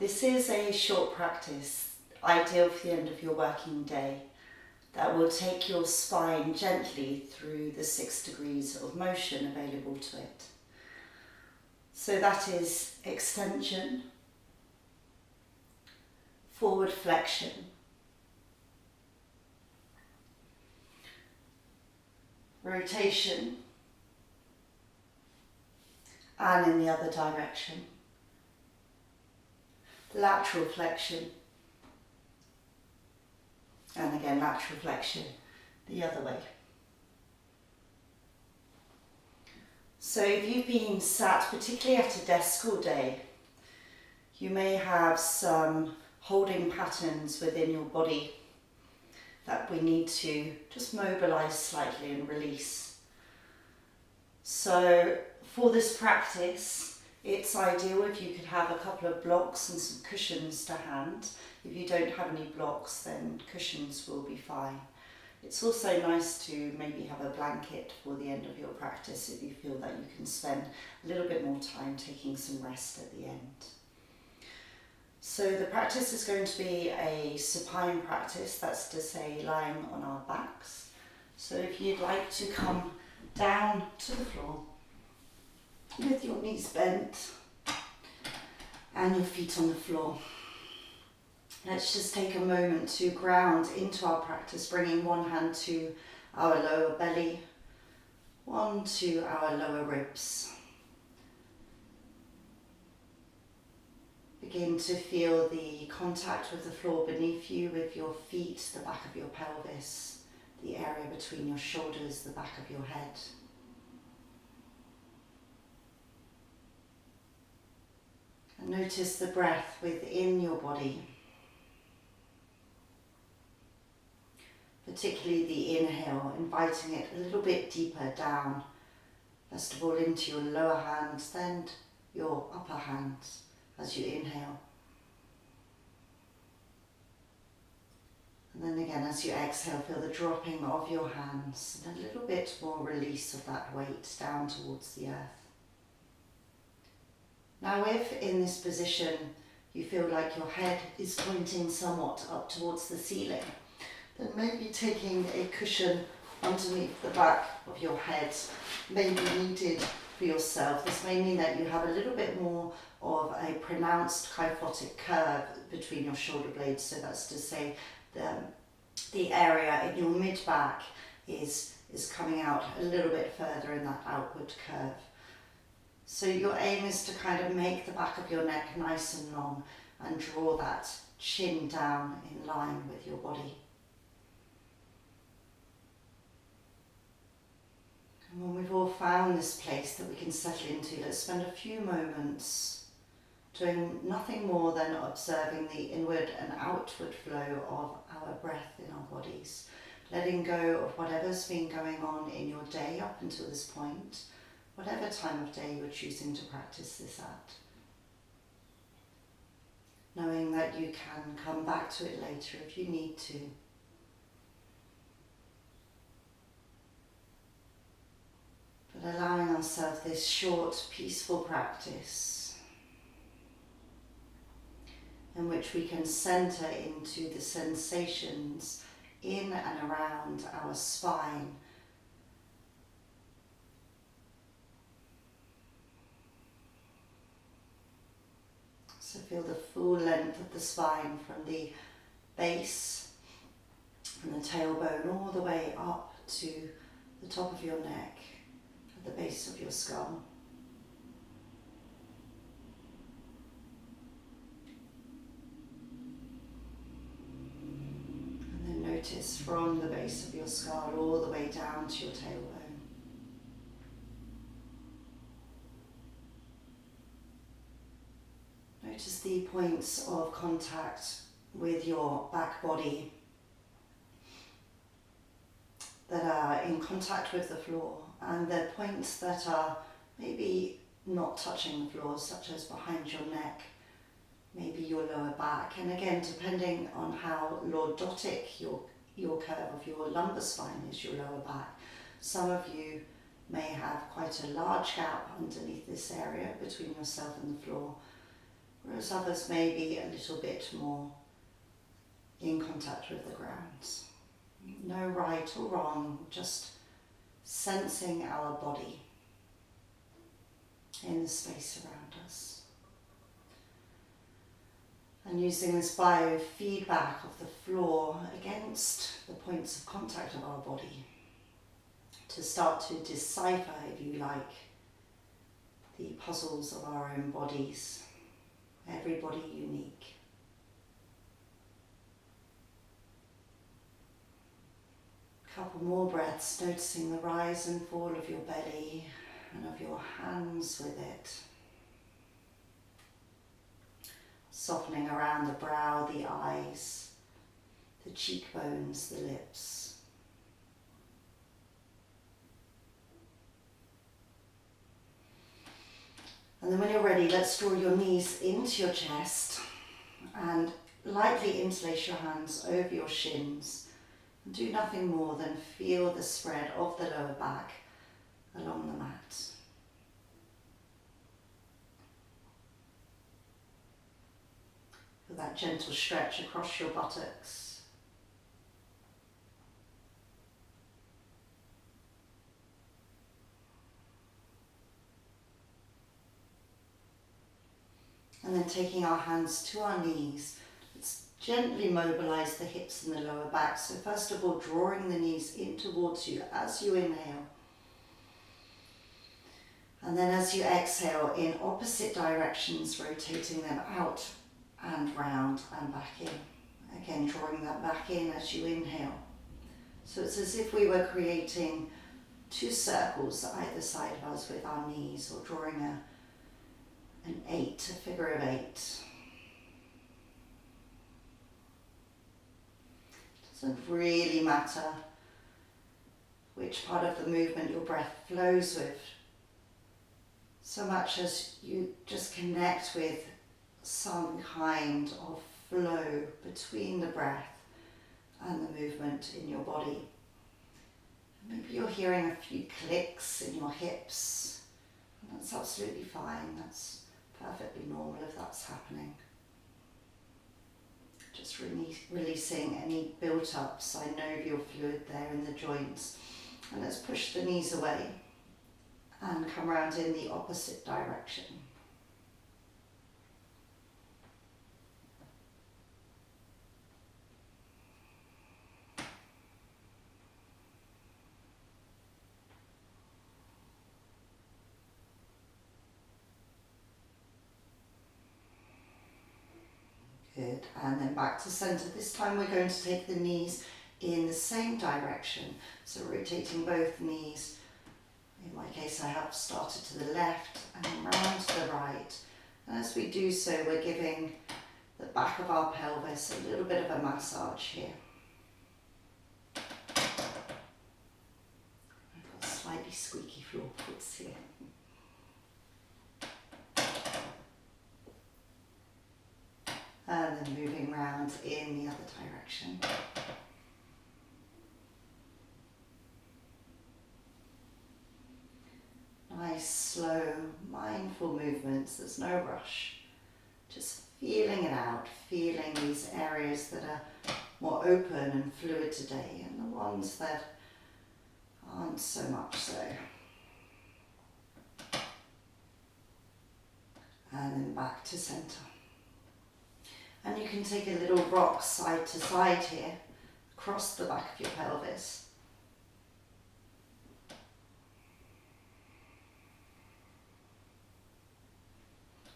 This is a short practice, ideal for the end of your working day, that will take your spine gently through the 6 degrees of motion available to it. So that is extension, forward flexion, rotation, and in the other direction, lateral flexion, and again lateral flexion the other way. So if you've been sat particularly at a desk all day, you may have some holding patterns within your body that we need to just mobilize slightly and release. So for this practice, it's ideal if you could have a couple of blocks and some cushions to hand. If you don't have any blocks, then cushions will be fine. It's also nice to maybe have a blanket for the end of your practice if you feel that you can spend a little bit more time taking some rest at the end. So the practice is going to be a supine practice, that's to say lying on our backs. So if you'd like to come down to the floor with your knees bent and your feet on the floor. Let's just take a moment to ground into our practice, bringing one hand to our lower belly, one to our lower ribs. Begin to feel the contact with the floor beneath you, with your feet, the back of your pelvis, the area between your shoulders, the back of your head. And notice the breath within your body, particularly the inhale, inviting it a little bit deeper down, first of all into your lower hands, then your upper hands as you inhale. And then again as you exhale, feel the dropping of your hands and a little bit more release of that weight down towards the earth. Now if in this position you feel like your head is pointing somewhat up towards the ceiling, then maybe taking a cushion underneath the back of your head may be needed for yourself. This may mean that you have a little bit more of a pronounced kyphotic curve between your shoulder blades, so that's to say the area in your mid-back is coming out a little bit further in that outward curve. So your aim is to kind of make the back of your neck nice and long and draw that chin down in line with your body. And when we've all found this place that we can settle into, let's spend a few moments doing nothing more than observing the inward and outward flow of our breath in our bodies, letting go of whatever's been going on in your day up until this point, whatever time of day you're choosing to practice this at. Knowing that you can come back to it later if you need to. But allowing ourselves this short, peaceful practice in which we can center into the sensations in and around our spine. So feel the full length of the spine from the base, from the tailbone all the way up to the top of your neck, at the base of your skull. And then notice from the base of your skull all the way down to your tailbone. Notice the points of contact with your back body that are in contact with the floor, and the points that are maybe not touching the floor, such as behind your neck, maybe your lower back. And again, depending on how lordotic your curve of your lumbar spine is, your lower back, some of you may have quite a large gap underneath this area between yourself and the floor. whereas others may be a little bit more in contact with the ground. No right or wrong, just sensing our body in the space around us. And using this biofeedback of the floor against the points of contact of our body to start to decipher, if you like, the puzzles of our own bodies, every body unique. Couple more breaths, noticing the rise and fall of your belly and of your hands with it. Softening around the brow, the eyes, the cheekbones, the lips. And then when you're ready, let's draw your knees into your chest and lightly interlace your hands over your shins. And do nothing more than feel the spread of the lower back along the mat. Feel that gentle stretch across your buttocks. And then taking our hands to our knees, let's gently mobilize the hips and the lower back. So first of all, drawing the knees in towards you as you inhale. And then as you exhale, in opposite directions, rotating them out and round and back in. Again, drawing that back in as you inhale. So it's as if we were creating two circles either side of us with our knees, or drawing an 8, a figure of 8. Doesn't really matter which part of the movement your breath flows with, so much as you just connect with some kind of flow between the breath and the movement in your body. Maybe you're hearing a few clicks in your hips, and that's absolutely fine. That's perfectly normal if that's happening. Just releasing any built-up synovial fluid there in the joints. And let's push the knees away and come around in the opposite direction. Good, and then back to center. This time we're going to take the knees in the same direction. So rotating both knees. In my case, I have started to the left and round to the right. And as we do so, we're giving the back of our pelvis a little bit of a massage here. I've got slightly squeaky floor boards here. And then moving round in the other direction. Nice, slow, mindful movements. There's no rush. Just feeling it out, feeling these areas that are more open and fluid today, and the ones that aren't so much so. And then back to center. And you can take a little rock side to side here, across the back of your pelvis.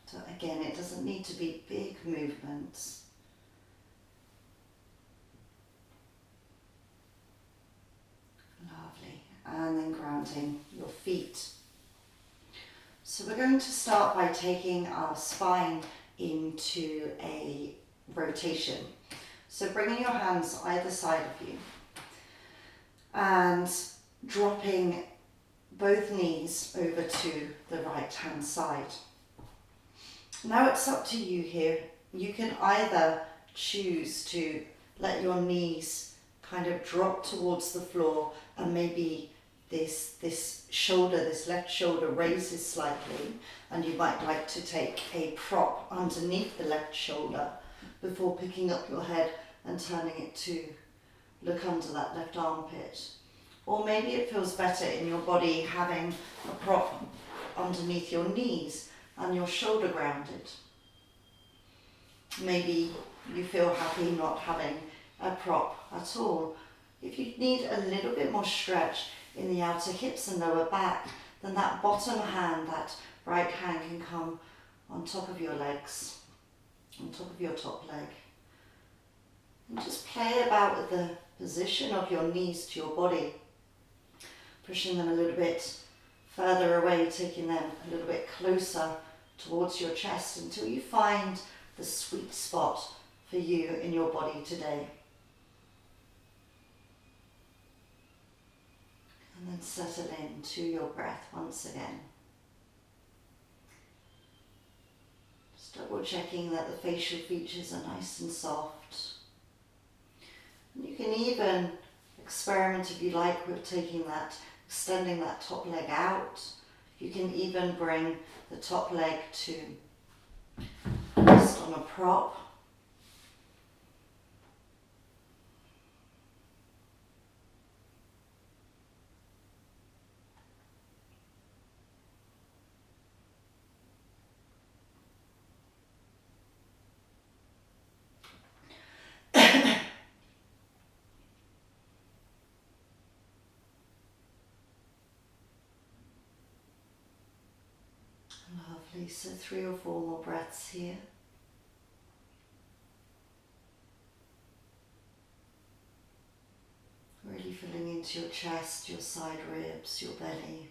So again, it doesn't need to be big movements. Lovely. And then grounding your feet. So we're going to start by taking our spine into a rotation. So bringing your hands either side of you and dropping both knees over to the right hand side. Now it's up to you here. You can either choose to let your knees kind of drop towards the floor and maybe this shoulder, this left shoulder raises slightly, and you might like to take a prop underneath the left shoulder before picking up your head and turning it to look under that left armpit. Or maybe it feels better in your body having a prop underneath your knees and your shoulder grounded. Maybe you feel happy not having a prop at all. If you need a little bit more stretch in the outer hips and lower back, then that bottom hand, that right hand, can come on top of your legs, on top of your top leg. And just play about with the position of your knees to your body, pushing them a little bit further away, taking them a little bit closer towards your chest until you find the sweet spot for you in your body today. And then settle into your breath once again. Just double checking that the facial features are nice and soft. And you can even experiment, if you like, with extending that top leg out. You can even bring the top leg to rest on a prop. Lovely, so 3 or 4 more breaths here. Really filling into your chest, your side ribs, your belly.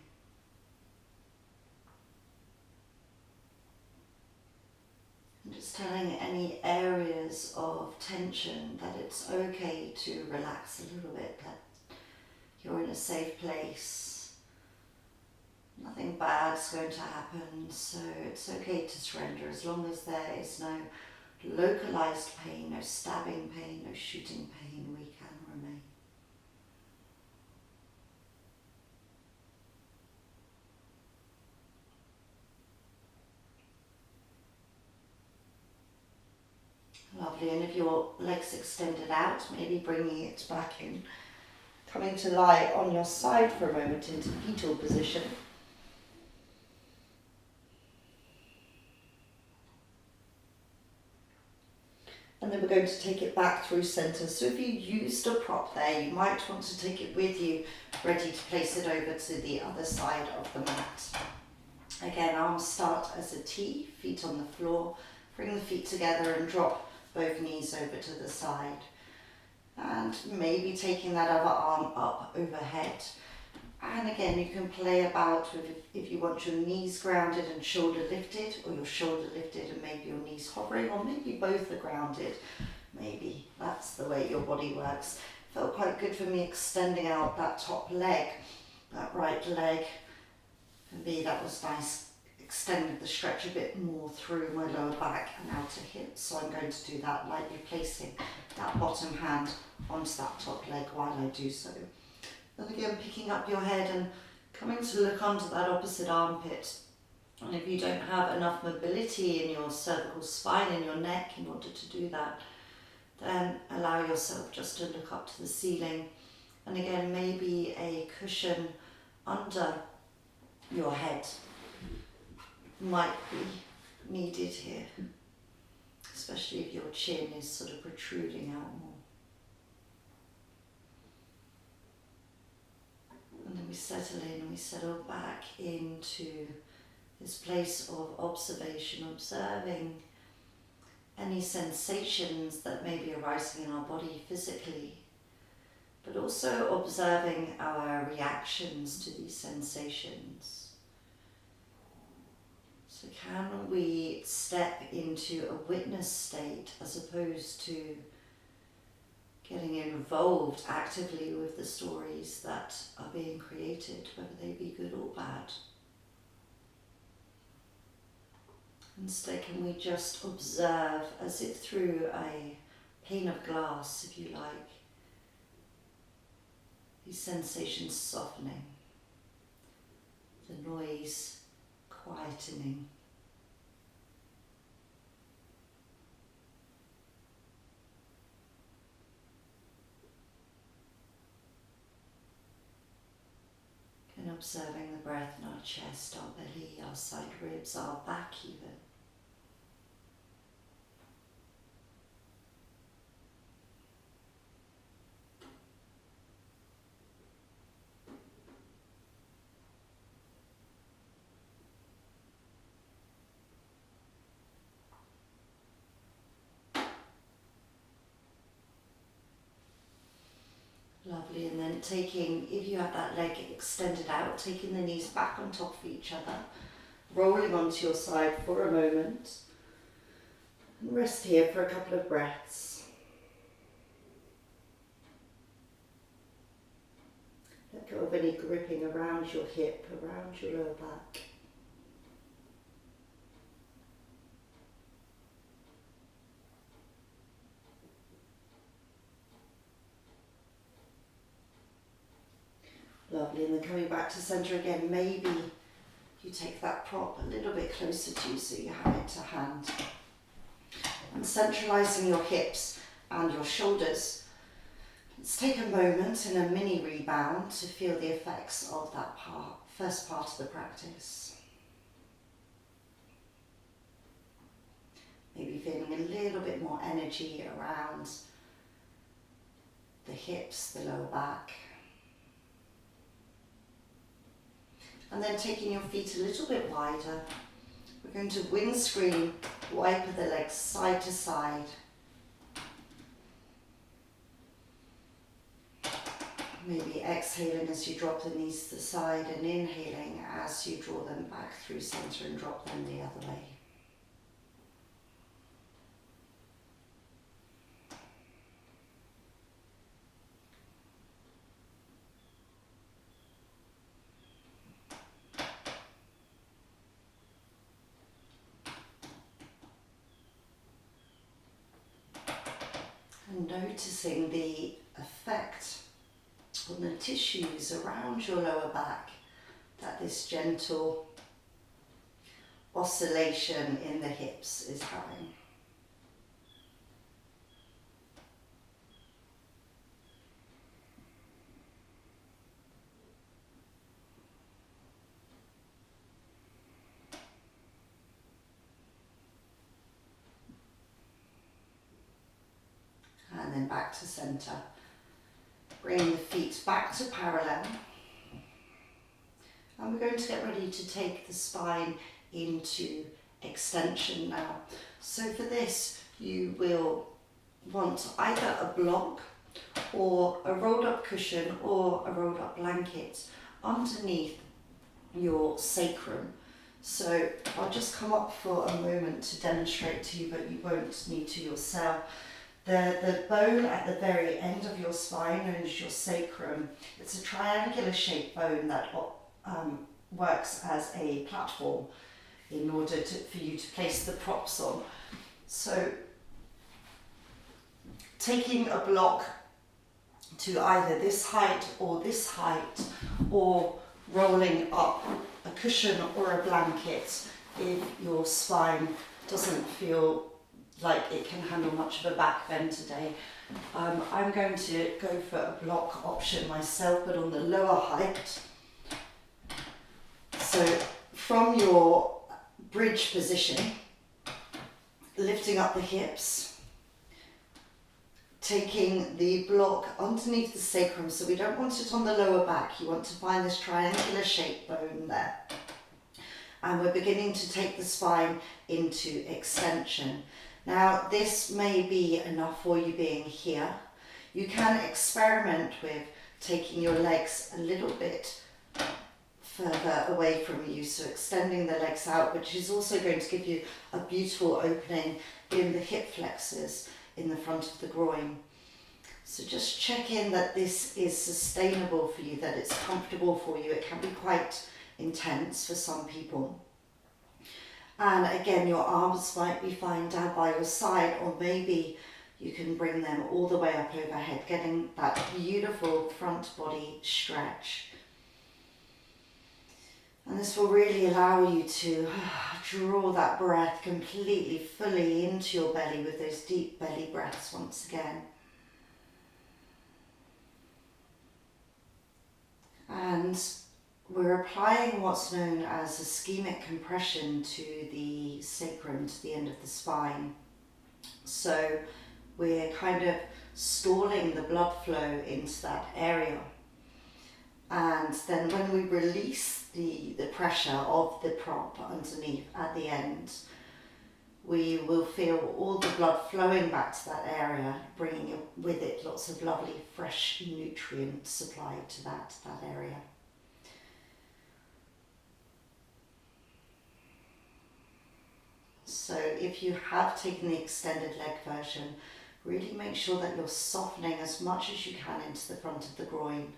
And just telling any areas of tension that it's okay to relax a little bit, that you're in a safe place. Nothing bad's going to happen, so it's okay to surrender as long as there is no localized pain, no stabbing pain, no shooting pain. We can remain. Lovely, and if your legs extended out, maybe bringing it back in, coming to lie on your side for a moment into fetal position. And then we're going to take it back through center. So if you used a prop there, you might want to take it with you, ready to place it over to the other side of the mat. Again, arms start as a T, feet on the floor. Bring the feet together and drop both knees over to the side. And maybe taking that other arm up overhead. And again, you can play about with if you want your knees grounded and shoulder lifted, or your shoulder lifted and maybe your knees hovering, or maybe both are grounded. Maybe that's the way your body works. Felt quite good for me extending out that top leg, that right leg. For me, that was nice. Extended the stretch a bit more through my lower back and outer hips. So I'm going to do that, lightly placing that bottom hand onto that top leg while I do so. And again, picking up your head and coming to look under that opposite armpit. And if you don't have enough mobility in your cervical spine, in your neck, in order to do that, then allow yourself just to look up to the ceiling. And again, maybe a cushion under your head might be needed here, especially if your chin is sort of protruding out more. And then we settle in, we settle back into this place of observation, observing any sensations that may be arising in our body physically, but also observing our reactions to these sensations. So can we step into a witness state as opposed to getting involved actively with the stories that are being created, whether they be good or bad? Instead, can we just observe as if through a pane of glass, if you like, these sensations softening, the noise quietening. And observing the breath in our chest, our belly, our side ribs, our back even. Lovely, and then taking, if you have that leg extended out, taking the knees back on top of each other, rolling onto your side for a moment, and rest here for a couple of breaths. Let go of any gripping around your hip, around your lower back. Lovely, and then coming back to centre again, maybe you take that prop a little bit closer to you so you have it to hand. And centralising your hips and your shoulders. Let's take a moment in a mini rebound to feel the effects of that first part of the practice. Maybe feeling a little bit more energy around the hips, the lower back. And then taking your feet a little bit wider, we're going to windscreen wipe the legs side to side. Maybe exhaling as you drop the knees to the side and inhaling as you draw them back through centre and drop them the other way. And noticing the effect on the tissues around your lower back that this gentle oscillation in the hips is having. And then back to centre. Bring the feet back to parallel. And we're going to get ready to take the spine into extension now. So for this, you will want either a block or a rolled up cushion or a rolled up blanket underneath your sacrum. So I'll just come up for a moment to demonstrate to you, but you won't need to yourself. The bone at the very end of your spine, known as your sacrum, it's a triangular shaped bone that works as a platform in order for you to place the props on. So taking a block to either this height, or rolling up a cushion or a blanket if your spine doesn't feel like it can handle much of a back bend today. I'm going to go for a block option myself, but on the lower height. So from your bridge position, lifting up the hips, taking the block underneath the sacrum, so we don't want it on the lower back, you want to find this triangular shaped bone there. And we're beginning to take the spine into extension. Now this may be enough for you being here. You can experiment with taking your legs a little bit further away from you, so extending the legs out, which is also going to give you a beautiful opening in the hip flexors in the front of the groin. So just check in that this is sustainable for you, that it's comfortable for you. It can be quite intense for some people. And again, your arms might be fine down by your side, or maybe you can bring them all the way up overhead, getting that beautiful front body stretch. And this will really allow you to draw that breath completely, fully into your belly with those deep belly breaths once again. And we're applying what's known as ischemic compression to the sacrum, to the end of the spine. So we're kind of stalling the blood flow into that area. And then when we release the pressure of the prop underneath at the end, we will feel all the blood flowing back to that area, bringing with it lots of lovely fresh nutrients supplied to that area. So if you have taken the extended leg version, really make sure that you're softening as much as you can into the front of the groin.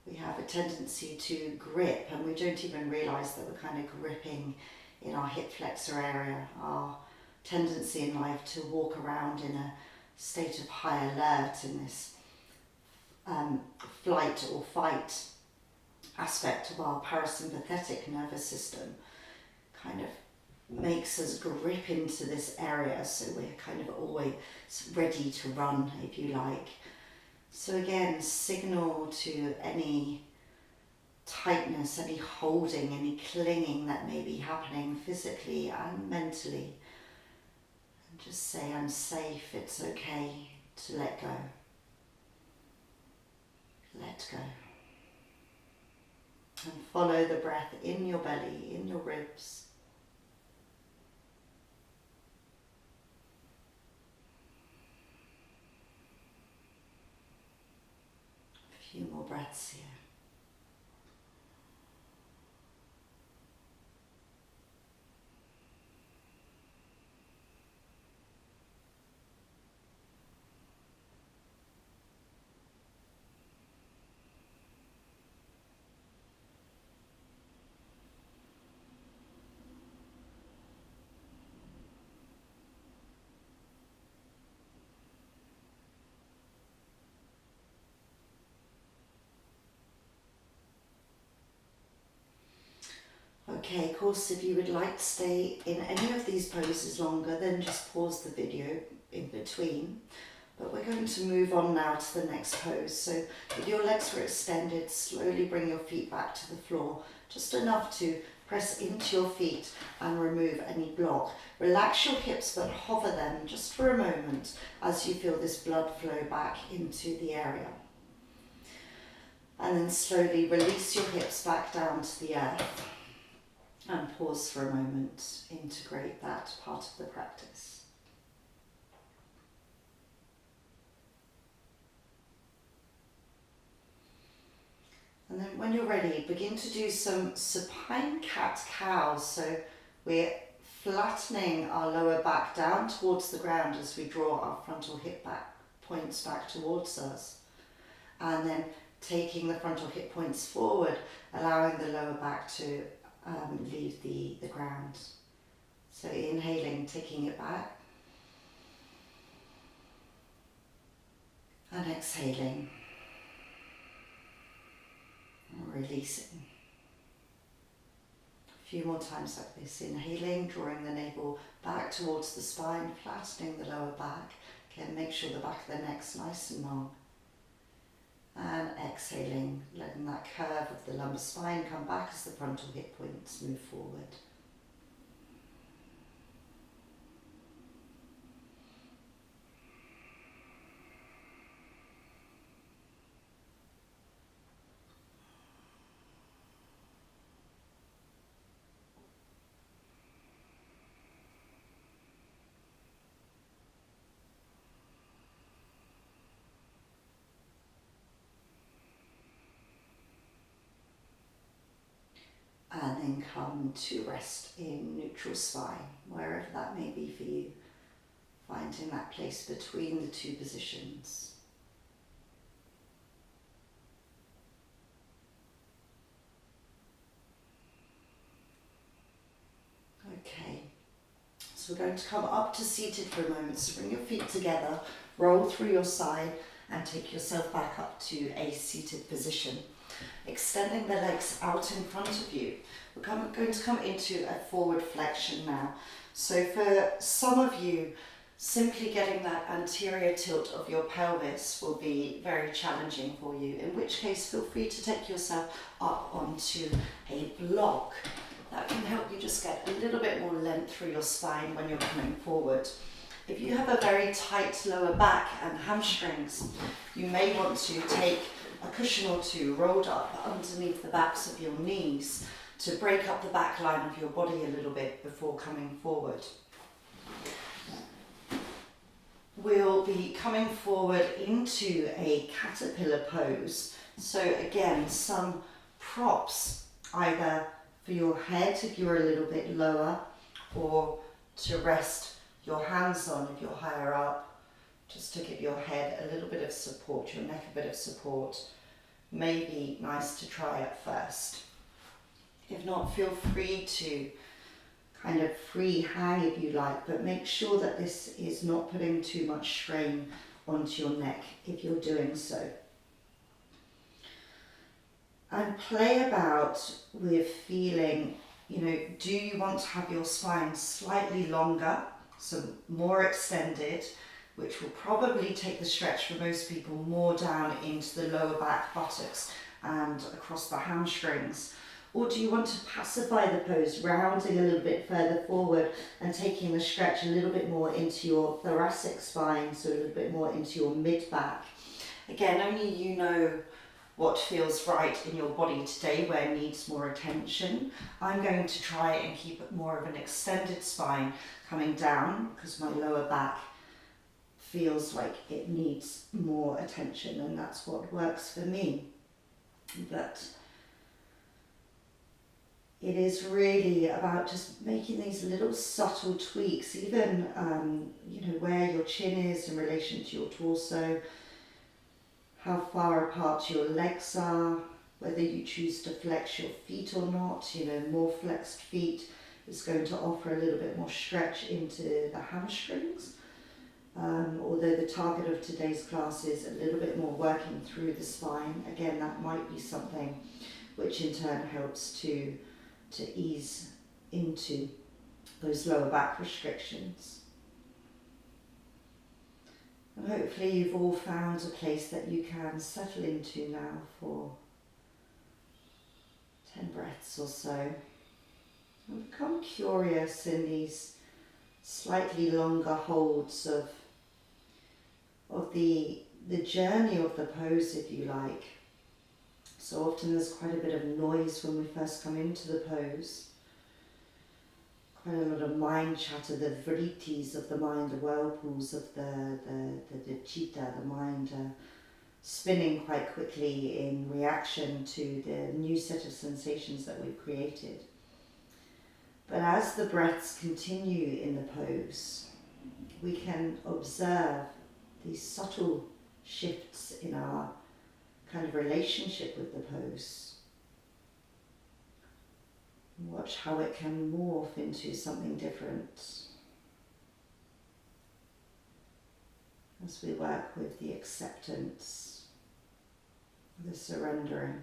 We have a tendency to grip, and we don't even realise that we're kind of gripping in our hip flexor area. Our tendency in life to walk around in a state of high alert in this flight or fight aspect of our parasympathetic nervous system kind of makes us grip into this area, so we're kind of always ready to run, if you like. So again, signal to any tightness, any holding, any clinging that may be happening physically and mentally. And just say, I'm safe, it's okay to let go. Let go. And follow the breath in your belly, in your ribs. A few more breaths here. Okay, of course, if you would like to stay in any of these poses longer, then just pause the video in between. But we're going to move on now to the next pose. So if your legs were extended, slowly bring your feet back to the floor, just enough to press into your feet and remove any block. Relax your hips but hover them just for a moment as you feel this blood flow back into the area. And then slowly release your hips back down to the earth. And pause for a moment, integrate that part of the practice. And then when you're ready, begin to do some supine cat-cow. So we're flattening our lower back down towards the ground as we draw our frontal hip back points back towards us. And then taking the frontal hip points forward, allowing the lower back to leave the ground. So inhaling, taking it back, and exhaling, and releasing. A few more times like this. Inhaling, drawing the navel back towards the spine, flattening the lower back. Again, make sure the back of the neck's nice and long. And exhaling, letting that curve of the lumbar spine come back as the frontal hip points move forward. And then come to rest in neutral spine, wherever that may be for you, finding that place between the two positions. Okay, so we're going to come up to seated for a moment, so bring your feet together, roll through your side and take yourself back up to a seated position. extending the legs out in front of you. We're going to come into a forward flexion now. So for some of you, simply getting that anterior tilt of your pelvis will be very challenging for you, in which case feel free to take yourself up onto a block. That can help you just get a little bit more length through your spine when you're coming forward. If you have a very tight lower back and hamstrings, you may want to take a cushion or two rolled up underneath the backs of your knees to break up the back line of your body a little bit before coming forward. We'll be coming forward into a caterpillar pose. So again, some props, either for your head if you're a little bit lower, or to rest your hands on if you're higher up, just to give your head a little bit of support, your neck a bit of support. May be nice to try at first. If not, feel free to kind of free hang if you like, but make sure that this is not putting too much strain onto your neck if you're doing so. And play about with feeling, do you want to have your spine slightly longer, so more extended, which will probably take the stretch for most people more down into the lower back, buttocks and across the hamstrings? Or do you want to pacify the pose, rounding a little bit further forward and taking the stretch a little bit more into your thoracic spine, so a little bit more into your mid-back? Again, only you know what feels right in your body today, where it needs more attention. I'm going to try and keep it more of an extended spine coming down, because my lower back feels like it needs more attention, and that's what works for me. But it is really about just making these little subtle tweaks, even where your chin is in relation to your torso, how far apart your legs are, whether you choose to flex your feet or not. More flexed feet is going to offer a little bit more stretch into the hamstrings. Although the target of today's class is a little bit more working through the spine, again, that might be something which in turn helps to ease into those lower back restrictions. And hopefully you've all found a place that you can settle into now for 10 breaths or so. And become curious in these slightly longer holds of the journey of the pose, if you like. So often there's quite a bit of noise when we first come into the pose. Quite a lot of mind chatter, the vrittis of the mind, the whirlpools of the chitta, the mind spinning quite quickly in reaction to the new set of sensations that we've created. But as the breaths continue in the pose, we can observe these subtle shifts in our kind of relationship with the pose. Watch how it can morph into something different as we work with the acceptance, the surrendering,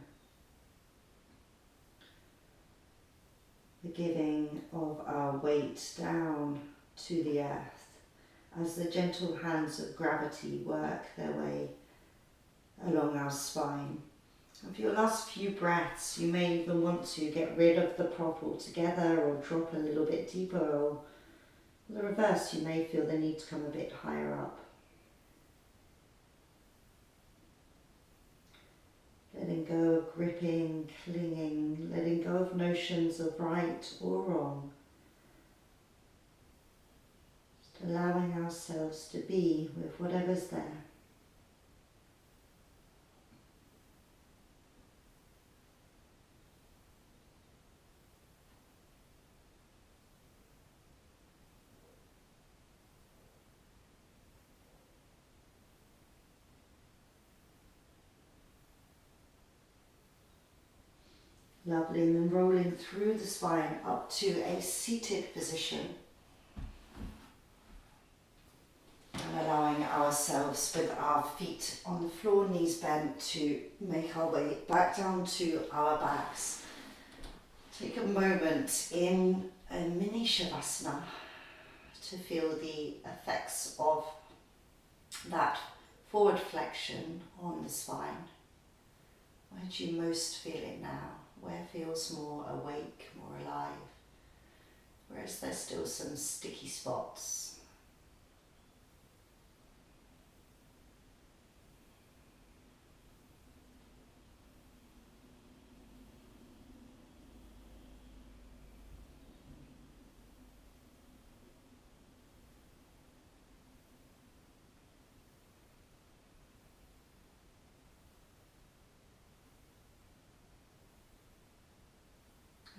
the giving of our weight down to the earth as the gentle hands of gravity work their way along our spine. And for your last few breaths, you may even want to get rid of the prop altogether or drop a little bit deeper, or the reverse, you may feel the need to come a bit higher up. Letting go of gripping, clinging, letting go of notions of right or wrong. Just allowing ourselves to be with whatever's there. Lovely, and then rolling through the spine up to a seated position. And allowing allowing ourselves with our feet on the floor, knees bent, to make our way back down to our backs. Take a moment in a mini Savasana to feel the effects of that forward flexion on the spine. Where do you most feel it now? Where feels more awake, more alive? Where is there still some sticky spots?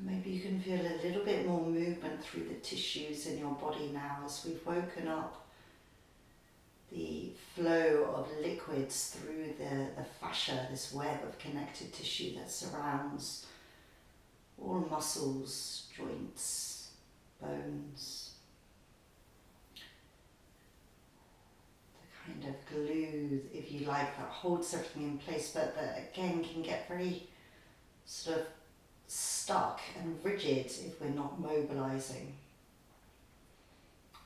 Maybe you can feel a little bit more movement through the tissues in your body now as we've woken up the flow of liquids through the fascia, this web of connected tissue that surrounds all muscles, joints, bones. The kind of glue, if you like, that holds everything in place, but that again can get very sort of stuck and rigid if we're not mobilizing.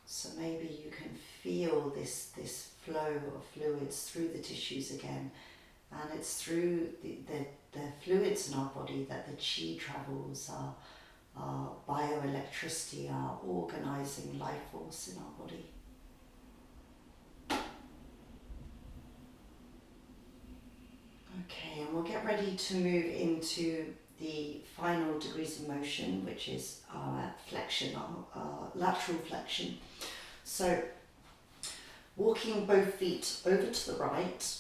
So maybe you can feel this flow of fluids through the tissues again, and it's through the fluids in our body that the chi travels, our bioelectricity, our organizing life force in our body. Okay, and we'll get ready to move into the final degrees of motion, which is our flexion, our lateral flexion. So walking both feet over to the right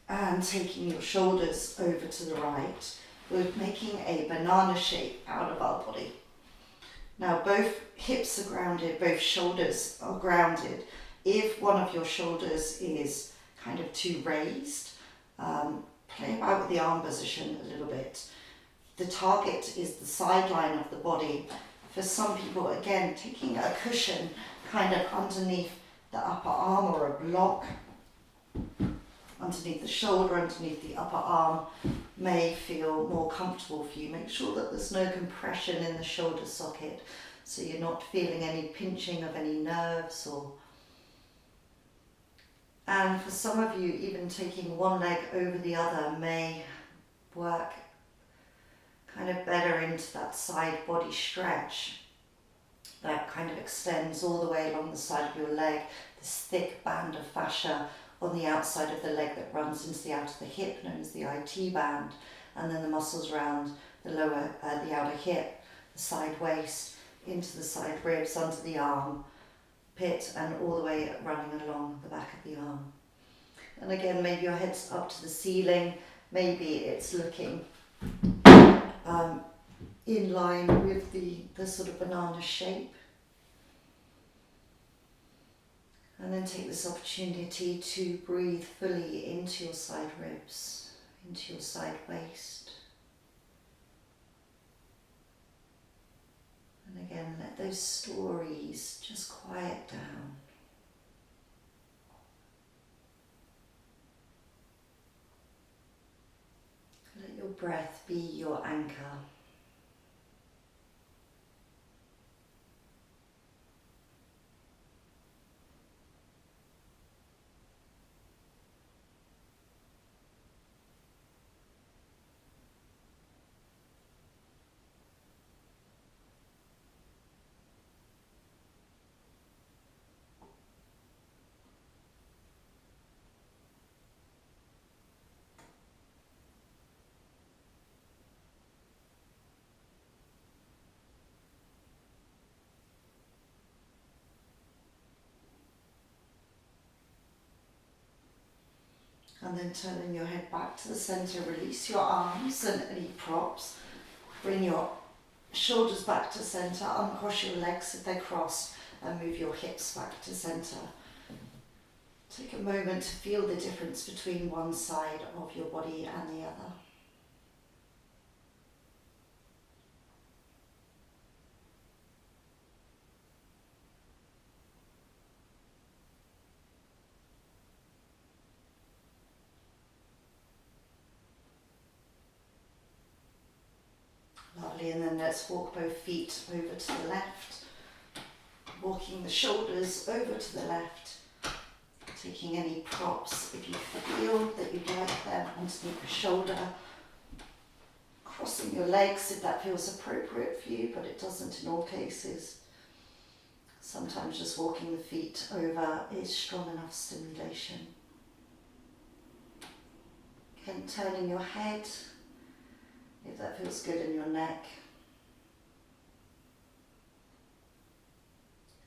and taking your shoulders over to the right, we're making a banana shape out of our body. Now both hips are grounded, both shoulders are grounded. If one of your shoulders is kind of too raised, play about with the arm position a little bit. The target is the sideline of the body. For some people, again, taking a cushion kind of underneath the upper arm, or a block underneath the shoulder, underneath the upper arm, may feel more comfortable for you. Make sure that there's no compression in the shoulder socket, so you're not feeling any pinching of any nerves. And for some of you, even taking one leg over the other may work kind of better into that side body stretch that kind of extends all the way along the side of your leg, this thick band of fascia on the outside of the leg that runs into the outer of the hip, known as the IT band, and then the muscles around the outer hip, the side waist, into the side ribs, under the arm pit, and all the way running along the back of the arm. And again, maybe your head's up to the ceiling, maybe it's looking in line with the sort of banana shape. And then take this opportunity to breathe fully into your side ribs, into your side waist. And again, let those stories just quiet down. Let your breath be your anchor. And then turning your head back to the center, release your arms and any props. Bring your shoulders back to center, uncross your legs if they're crossed, and move your hips back to center. Take a moment to feel the difference between one side of your body and the other. let's walk both feet over to the left, walking the shoulders over to the left, taking any props if you feel that you'd like them underneath the shoulder, crossing your legs if that feels appropriate for you, but it doesn't in all cases. Sometimes just walking the feet over is strong enough stimulation. Again, turning your head if that feels good in your neck.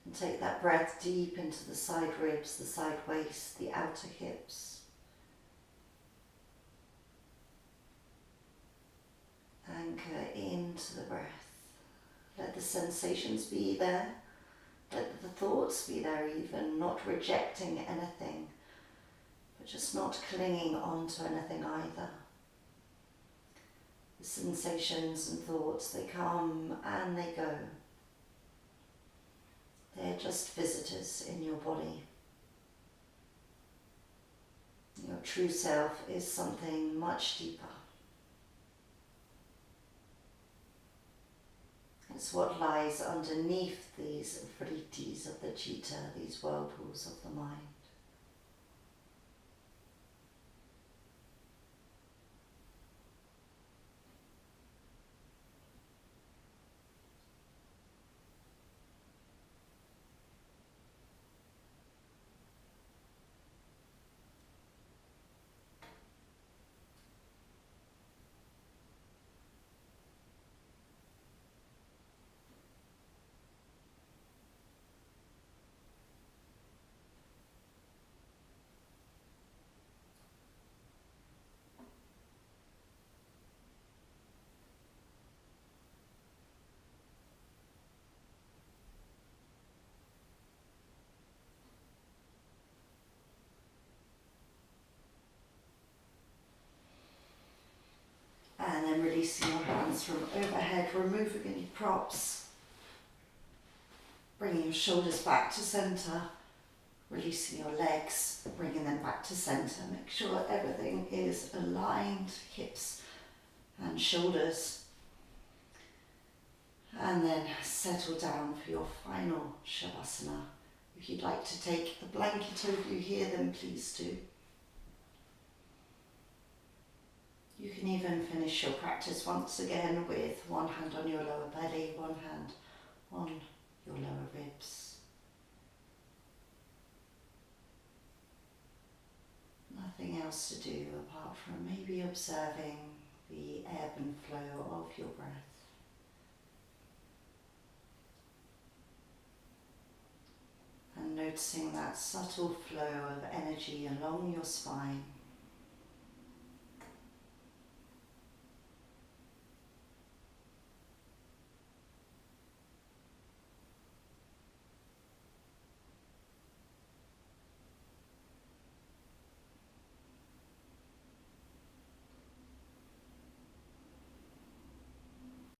And take that breath deep into the side ribs, the side waist, the outer hips. Anchor into the breath. Let the sensations be there. Let the thoughts be there even, not rejecting anything, but just not clinging on to anything either. The sensations and thoughts, they come and they go. They're just visitors in your body. Your true self is something much deeper. It's what lies underneath these vrittis of the citta, these whirlpools of the mind. And then releasing your hands from overhead, removing any props. Bringing your shoulders back to centre, releasing your legs, bringing them back to centre. Make sure everything is aligned, hips and shoulders. And then settle down for your final Savasana. If you'd like to take a blanket over you here, then please do. You can even finish your practice once again with one hand on your lower belly, one hand on your lower ribs. Nothing else to do apart from maybe observing the ebb and flow of your breath. And noticing that subtle flow of energy along your spine.